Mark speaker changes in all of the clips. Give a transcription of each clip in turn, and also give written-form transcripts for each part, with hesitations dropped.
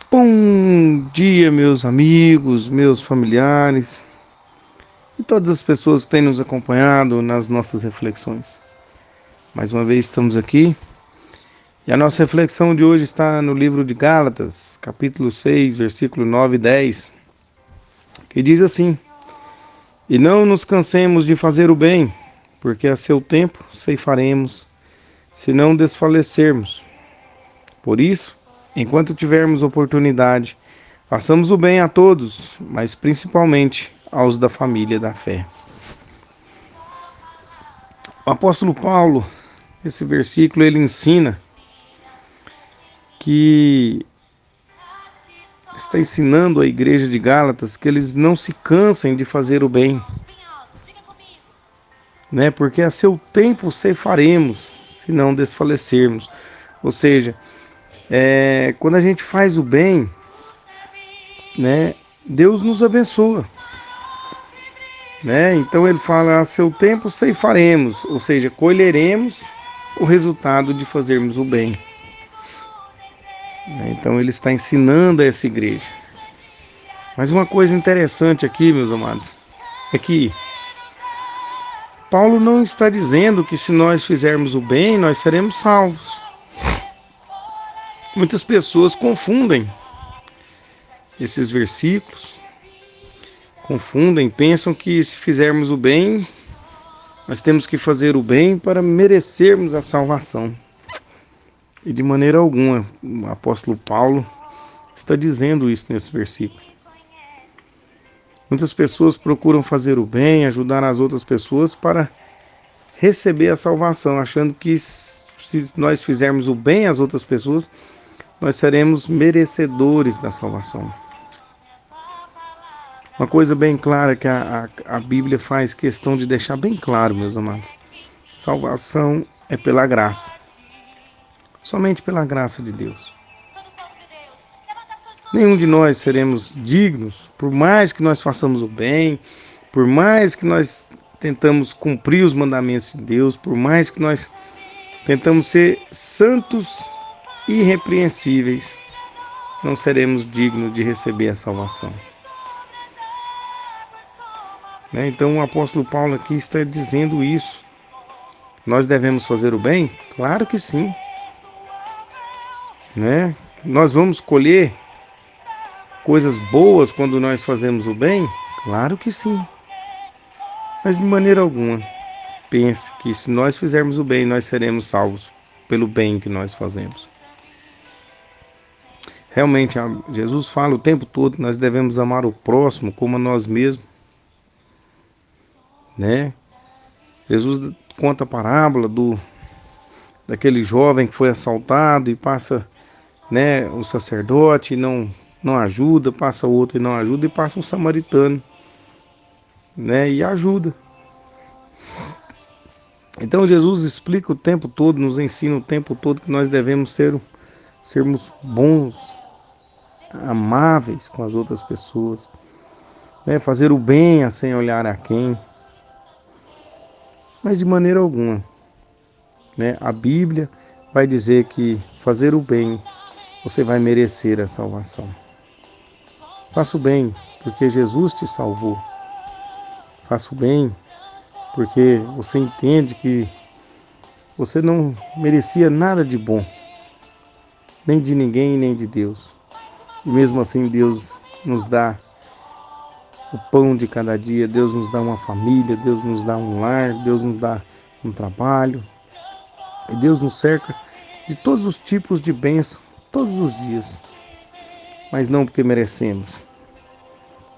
Speaker 1: Bom dia, meus amigos, meus familiares e todas as pessoas que têm nos acompanhado nas nossas reflexões. Mais uma vez estamos aqui e a nossa reflexão de hoje está no livro de Gálatas, capítulo 6, versículo 9 e 10, que diz assim: E não nos cansemos de fazer o bem, porque a seu tempo ceifaremos, se não desfalecermos. Por isso, enquanto tivermos oportunidade, façamos o bem a todos, mas principalmente aos da família da fé. O apóstolo Paulo, nesse versículo, ele ensina que está ensinando a igreja de Gálatas que eles não se cansem de fazer o bem, né? Porque a seu tempo ceifaremos, se não desfalecermos. Ou seja, quando a gente faz o bem, né, Deus nos abençoa. Então ele fala, a seu tempo ceifaremos, ou seja, colheremos o resultado de fazermos o bem. Então ele está ensinando a essa igreja. Mas uma coisa interessante aqui, meus amados, é que Paulo não está dizendo que se nós fizermos o bem, nós seremos salvos. Muitas pessoas confundem esses versículos, pensam que se fizermos o bem, nós temos que fazer o bem para merecermos a salvação. E de maneira alguma, o apóstolo Paulo está dizendo isso nesse versículo. Muitas pessoas procuram fazer o bem, ajudar as outras pessoas para receber a salvação, achando que se nós fizermos o bem às outras pessoas, nós seremos merecedores da salvação. Uma coisa bem clara que a Bíblia faz questão de deixar bem claro, meus amados. Salvação é pela graça. Somente pela graça de Deus. Nenhum de nós seremos dignos, por mais que nós façamos o bem, por mais que nós tentamos cumprir os mandamentos de Deus, por mais que nós tentamos ser santos e irrepreensíveis, não seremos dignos de receber a salvação. Então o apóstolo Paulo aqui está dizendo isso. Nós devemos fazer o bem? Claro que sim. Nós vamos colher coisas boas quando nós fazemos o bem? Claro que sim. Mas de maneira alguma pense que se nós fizermos o bem, nós seremos salvos pelo bem que nós fazemos. Realmente, Jesus fala o tempo todo que nós devemos amar o próximo como a nós mesmos. Jesus conta a parábola daquele jovem que foi assaltado e passa, o sacerdote não ajuda, passa outro e não ajuda, e passa um samaritano, e ajuda. Então Jesus explica o tempo todo, nos ensina o tempo todo que nós devemos sermos bons, amáveis com as outras pessoas, fazer o bem sem olhar a quem. Mas de maneira alguma, a Bíblia vai dizer que fazer o bem, você vai merecer a salvação. Faça o bem, porque Jesus te salvou. Faça o bem, porque você entende que você não merecia nada de bom, nem de ninguém, nem de Deus. E mesmo assim Deus nos dá o pão de cada dia, Deus nos dá uma família, Deus nos dá um lar, Deus nos dá um trabalho. E Deus nos cerca de todos os tipos de bênção, todos os dias. Mas não porque merecemos,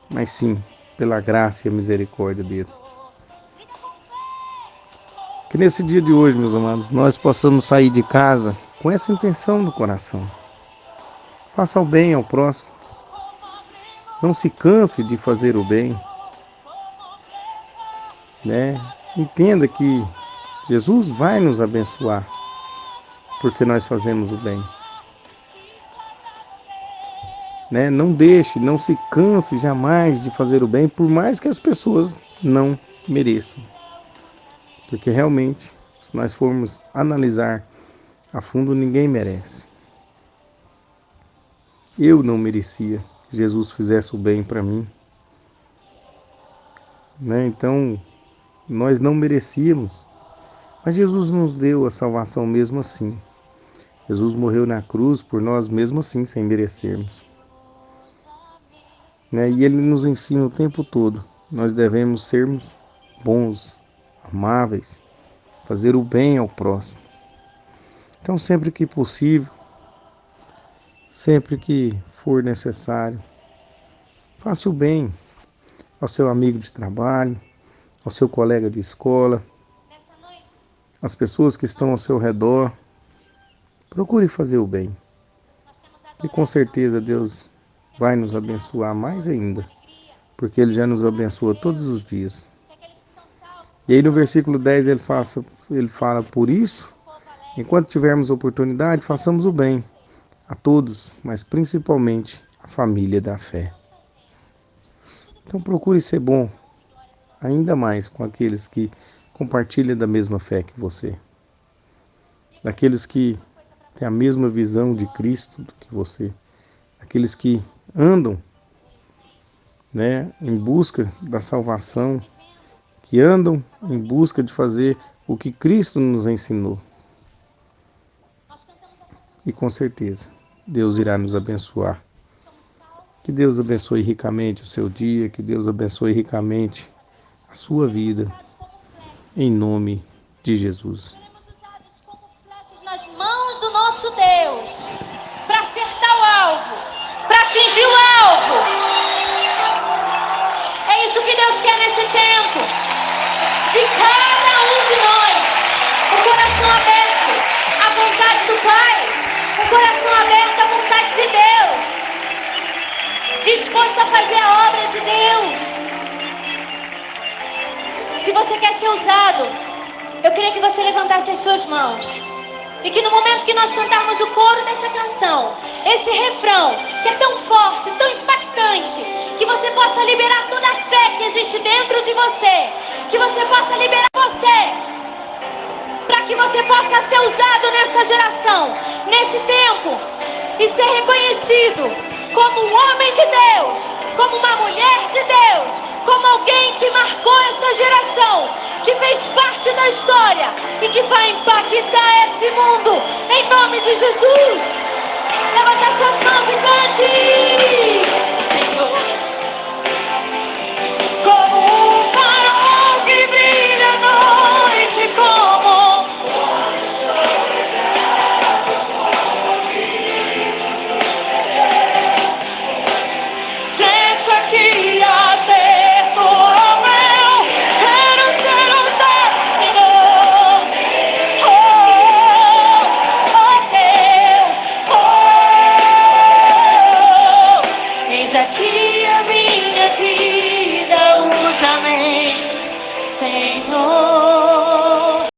Speaker 1: mas sim pela graça e a misericórdia dele. Que nesse dia de hoje, meus amados, nós possamos sair de casa com essa intenção no coração. Faça o bem ao próximo. Não se canse de fazer o bem. Entenda que Jesus vai nos abençoar porque nós fazemos o bem. Não deixe, não se canse jamais de fazer o bem, por mais que as pessoas não mereçam. Porque realmente, se nós formos analisar a fundo, ninguém merece. Eu não merecia que Jesus fizesse o bem para mim, né? Então, nós não merecíamos, mas Jesus nos deu a salvação mesmo assim. Jesus morreu na cruz por nós mesmo assim, sem merecermos, né? E Ele nos ensina o tempo todo. Nós devemos sermos bons, amáveis, fazer o bem ao próximo. Então, sempre que possível, sempre que for necessário, faça o bem ao seu amigo de trabalho, ao seu colega de escola, às pessoas que estão ao seu redor. Procure fazer o bem. E com certeza Deus vai nos abençoar mais ainda, porque Ele já nos abençoa todos os dias. E aí no versículo 10 ele fala, por isso, enquanto tivermos oportunidade, façamos o bem a todos, mas principalmente à família da fé. Então procure ser bom, ainda mais com aqueles que compartilham da mesma fé que você, daqueles que têm a mesma visão de Cristo do que você, aqueles que andam, né, em busca da salvação, que andam em busca de fazer o que Cristo nos ensinou. E com certeza Deus irá nos abençoar. Que Deus abençoe ricamente o seu dia, que Deus abençoe ricamente a sua vida, em nome de Jesus.
Speaker 2: Seremos usados como flechas nas mãos do nosso Deus, para acertar o alvo, para atingir o alvo. É isso que Deus quer nesse tempo, de cada um de nós, o coração aberto à vontade do Pai, o coração aberto à vontade de Deus, disposto a fazer a obra de Deus. Se você quer ser usado, eu queria que você levantasse as suas mãos. E que no momento que nós cantarmos o coro dessa canção, esse refrão, que é tão forte, tão impactante, que você possa liberar toda a fé que existe dentro de você. Que você possa liberar você, para que você possa ser usado nessa geração, nesse tempo, e ser reconhecido como um homem de Deus, como uma mulher de Deus, como alguém que marcou essa geração, que fez parte da história e que vai impactar esse mundo, em nome de Jesus. Levanta suas mãos e cante, Senhor, como um farol que brilha à noite, como flecha que acerta o meu, quero ser o Senhor, eis aqui a minha vida, usa-me, Senhor.